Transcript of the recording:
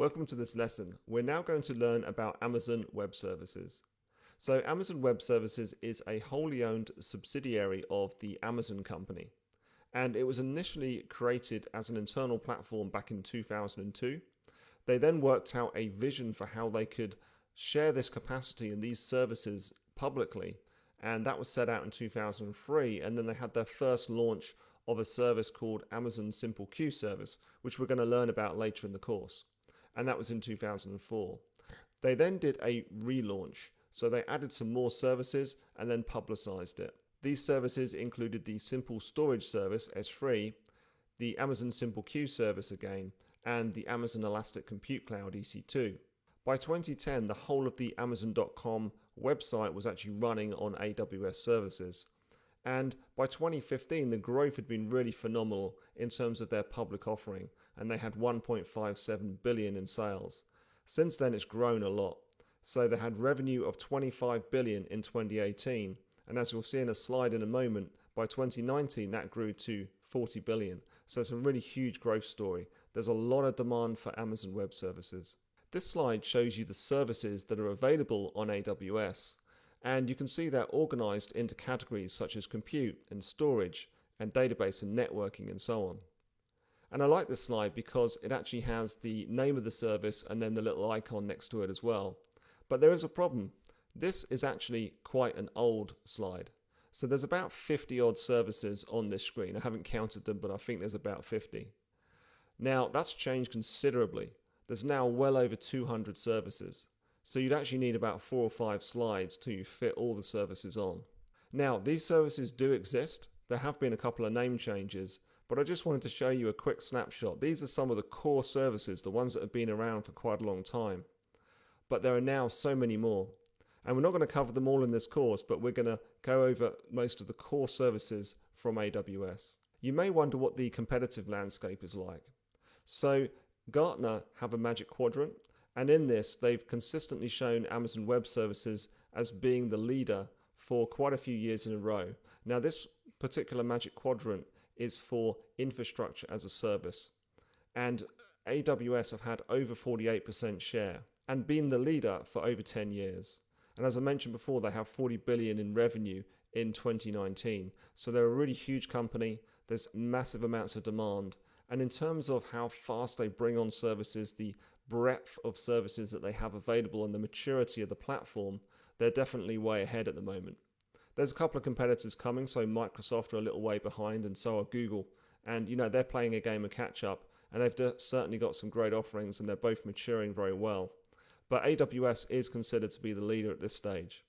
Welcome to this lesson. We're now going to learn about Amazon Web Services. So Amazon Web Services is a wholly owned subsidiary of the Amazon company. And it was initially created as an internal platform back in 2002. They then worked out a vision for how they could share this capacity and these services publicly. And that was set out in 2003. And then they had their first launch of a service called Amazon Simple Queue Service, which we're going to learn about later in the course. And that was in 2004. They then did a relaunch, so they added some more services and then publicized it. These services included the Simple Storage Service, S3, the Amazon Simple Queue Service again, and the Amazon Elastic Compute Cloud, EC2. By 2010, the whole of the Amazon.com website was actually running on AWS services. And by 2015, the growth had been really phenomenal in terms of their public offering, and they had 1.57 billion in sales. Since then, it's grown a lot. So they had revenue of 25 billion in 2018, and as you'll see in a slide in a moment, by 2019, that grew to 40 billion. So it's a really huge growth story. There's a lot of demand for Amazon Web Services. This slide shows you the services that are available on AWS. And you can see they're organized into categories such as compute and storage and database and networking and so on. And I like this slide because it actually has the name of the service and then the little icon next to it as well. But there is a problem. This is actually quite an old slide. So there's about 50 odd services on this screen. I haven't counted them, but I think there's about 50. Now that's changed considerably. There's now well over 200 services. So you'd actually need about 4 or 5 slides to fit all the services on. Now, these services do exist. There have been a couple of name changes, but I just wanted to show you a quick snapshot. These are some of the core services, the ones that have been around for quite a long time. But there are now so many more. And we're not going to cover them all in this course, but we're going to go over most of the core services from AWS. You may wonder what the competitive landscape is like. So Gartner have a Magic Quadrant. And in this, they've consistently shown Amazon Web Services as being the leader for quite a few years in a row. Now, this particular Magic Quadrant is for infrastructure as a service. And AWS have had over 48% share and been the leader for over 10 years. And as I mentioned before, they have 40 billion in revenue in 2019. So they're a really huge company. There's massive amounts of demand. And in terms of how fast they bring on services, the breadth of services that they have available and the maturity of the platform, they're definitely way ahead at the moment. There's a couple of competitors coming, so Microsoft are a little way behind and so are Google. And they're playing a game of catch up, and they've certainly got some great offerings and they're both maturing very well. But AWS is considered to be the leader at this stage.